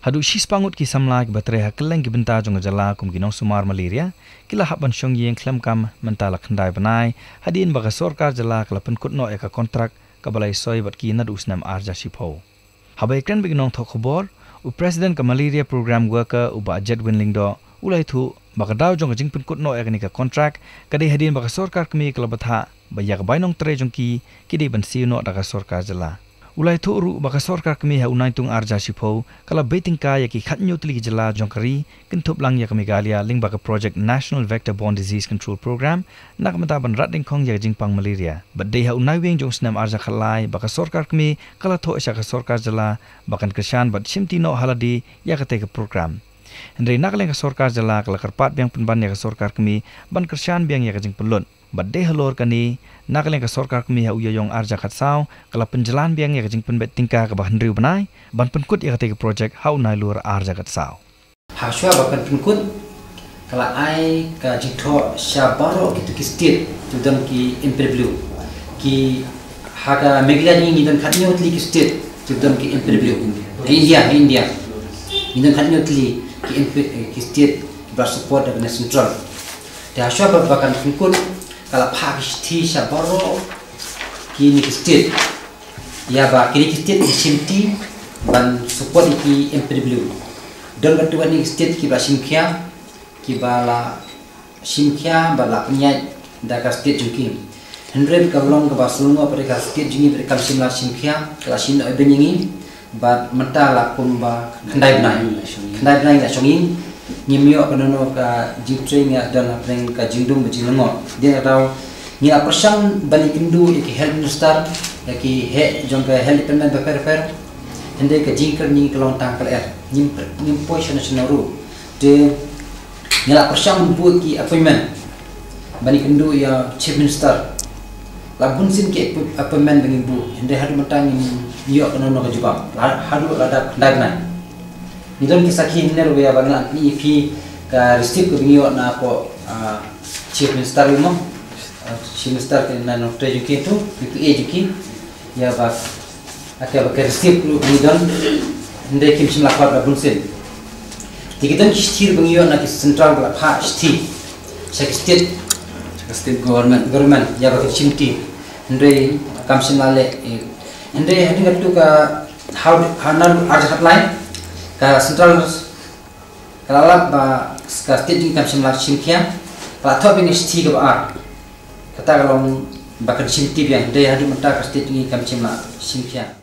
Hadu shis pangut ki samla ki batre hakeleng ki benta jong jala kum ginong sumar malaria kila haban shong yeng klem kam mentala khandai banai hadin baga sorkar jala kala penkut no eka kontrak kabalai soi bat ki nad usnam arja shipho habai kren biginong thok khobor u president ka malaria program worker u budget winling do ulai thu baga daw jong jing penkut no eka ni ka kontrak kadai hadin baga sorkar kami kala batha bayak bainong tre jong ki kidi ban si no daga sorkar jala ulai thu ru baka sorkar kami ha unai tung arja shipho kala beting ka yaki khatnyu tli jala jongkari kintup lang yak megalia ling baka project National Vector Borne Disease Control Program nak mata ban rat ding khong yak jingpang malaria badde ha unai weng jong snam arja khalai baka sorkar kami kala tho isha ka sorkar jala bakan krishan bad shimti no haladi yakate ka program Hendai nak leng ka sorkar jala kala karpat biang penban yak sorkar kami ban krishan biang yak jing pelun badde halor kani nakaleng ka sorkar kami ha uyayong arja khatsau kala penjalan biang ya jing penbet tingka ka bahan riu banai ban penkut ya ka project ha unai lur arja khatsau ha shwa bakan penkut kala ai ka jitho shabaro gitu ki state tudam ki impreview ki haga meglani ni dan khatnyo tli ki state tudam ki impreview India ni dan khatnyo tli ki state bar support dengan central da shwa bakan penkut kalau Pakistan sabaro kini state ya ba kini state simti ban support ki MPW dan kedua ni state ki ba simkia ki bala simkia bala punya daga state juki hendrem kablong ke basulungo pada state jungi pada simla simkia kelasin benyengi ba menta la kumba khandai benai la songin nyimyo kanono ka jingtring ya dan apeng ka jingdung bejingo dia atau ni persang balik indu ki health minister ki he jong ka health department per hende ka jingker ni kelong tang per nyim position national ru de ni persang bu ki appointment balik indu ya chief minister la bunsin ki appointment dengan bu hende hadu matang ni yo kanono ka jubang hadu lada ndagna Nidon kisah kini nero ya bangla ni pi ka receive ko binyo na ko chief minister mo chief minister ke na no tre juki tu itu juki ya ba aka ba receive ko nidon ndai kim simla ko ba bunsen tikitan kistir binyo na ki central ba pha sti state government ya ba kimti ndai kam simla le ndai hadinga tu ka how hanan arja hotline ka central kalala ba ka state jing kam simla simkia pa tho bing sti ka ba kata kalong ba ka simti biang de hadu mata ka state jing kam simla simkia